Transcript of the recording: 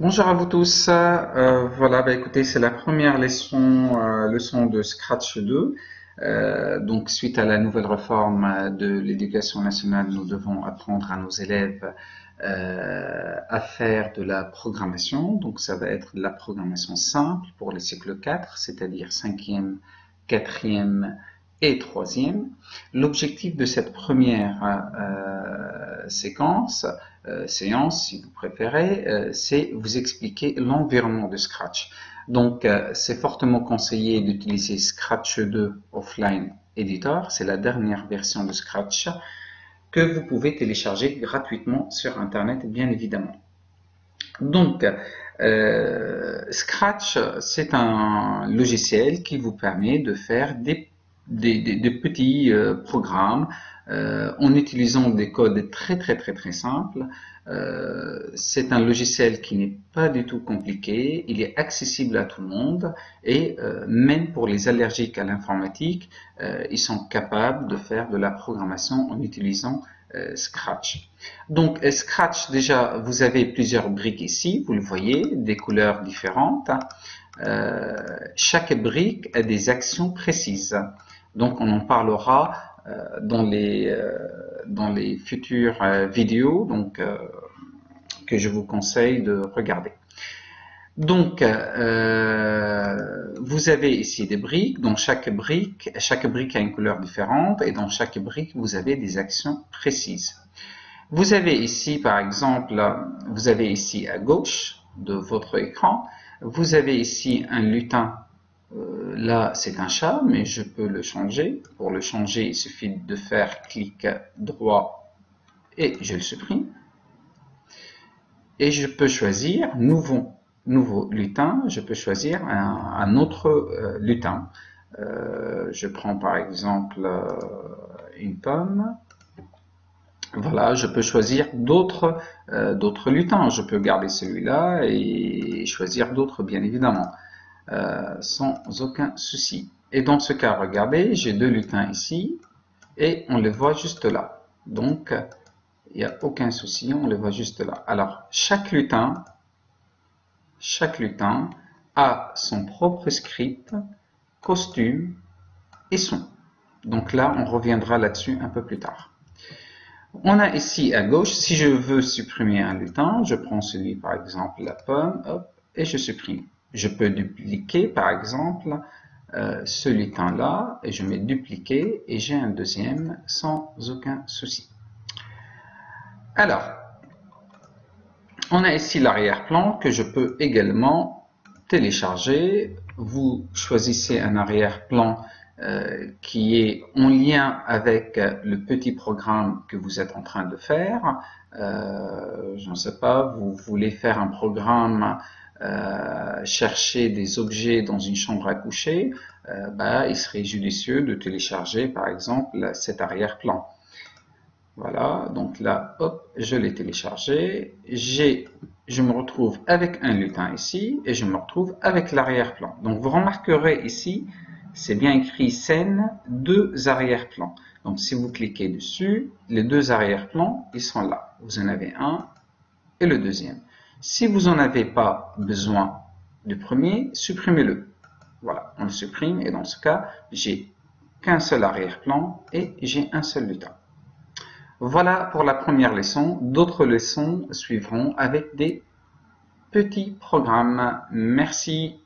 Bonjour à vous tous. Voilà, écoutez, c'est la première leçon de Scratch 2. Donc, suite à la nouvelle réforme de l'éducation nationale, nous devons apprendre à nos élèves à faire de la programmation. Donc, ça va être de la programmation simple pour les cycles 4, c'est-à-dire 5e, 4e et 3e. L'objectif de cette première séance, si vous préférez, c'est vous expliquer l'environnement de Scratch. Donc, c'est fortement conseillé d'utiliser Scratch 2 Offline Editor. C'est la dernière version de Scratch que vous pouvez télécharger gratuitement sur Internet, bien évidemment. Donc, Scratch, c'est un logiciel qui vous permet de faire des petits programmes en utilisant des codes très simples. C'est un logiciel qui n'est pas du tout compliqué, il est accessible à tout le monde et même pour les allergiques à l'informatique, ils sont capables de faire de la programmation en utilisant Scratch. Donc Scratch, déjà, vous avez plusieurs briques ici, vous le voyez, des couleurs différentes. Chaque brique a des actions précises. Donc on en parlera dans les futures vidéos que je vous conseille de regarder. Donc, vous avez ici des briques. Dans chaque brique a une couleur différente et dans chaque brique, vous avez des actions précises. Vous avez ici, par exemple, vous avez ici à gauche de votre écran, vous avez ici un lutin. Là, c'est un chat, mais je peux le changer. Pour le changer, il suffit de faire clic droit et je le supprime. Et je peux choisir nouveau lutin. Je peux choisir un autre lutin. Je prends par exemple une pomme. Voilà, je peux choisir d'autres lutins. Je peux garder celui-là et choisir d'autres, bien évidemment, sans aucun souci. Et dans ce cas, regardez, j'ai deux lutins ici et on les voit juste là. Donc, il n'y a aucun souci, on les voit juste là. Alors, chaque lutin a son propre script, costume et son. Donc là, on reviendra là-dessus un peu plus tard. On a ici à gauche, si je veux supprimer un lutin, je prends celui par exemple la pomme, hop, et je supprime. Je peux dupliquer par exemple ce lutin-là, et je mets dupliquer, et j'ai un deuxième sans aucun souci. Alors, on a ici l'arrière-plan que je peux également télécharger. Vous choisissez un arrière-plan qui est en lien avec le petit programme que vous êtes en train de faire. Je ne sais pas, vous voulez faire un programme, chercher des objets dans une chambre à coucher, il serait judicieux de télécharger par exemple cet arrière-plan. Voilà, donc là, hop, je l'ai téléchargé. Je me retrouve avec un lutin ici et je me retrouve avec l'arrière-plan. Donc vous remarquerez ici, c'est bien écrit scène, deux arrière-plans. Donc si vous cliquez dessus, les deux arrière-plans, ils sont là. Vous en avez un et le deuxième. Si vous n'en avez pas besoin du premier, supprimez-le. Voilà, on le supprime et dans ce cas, j'ai qu'un seul arrière-plan et j'ai un seul lutin. Voilà pour la première leçon. D'autres leçons suivront avec des petits programmes. Merci.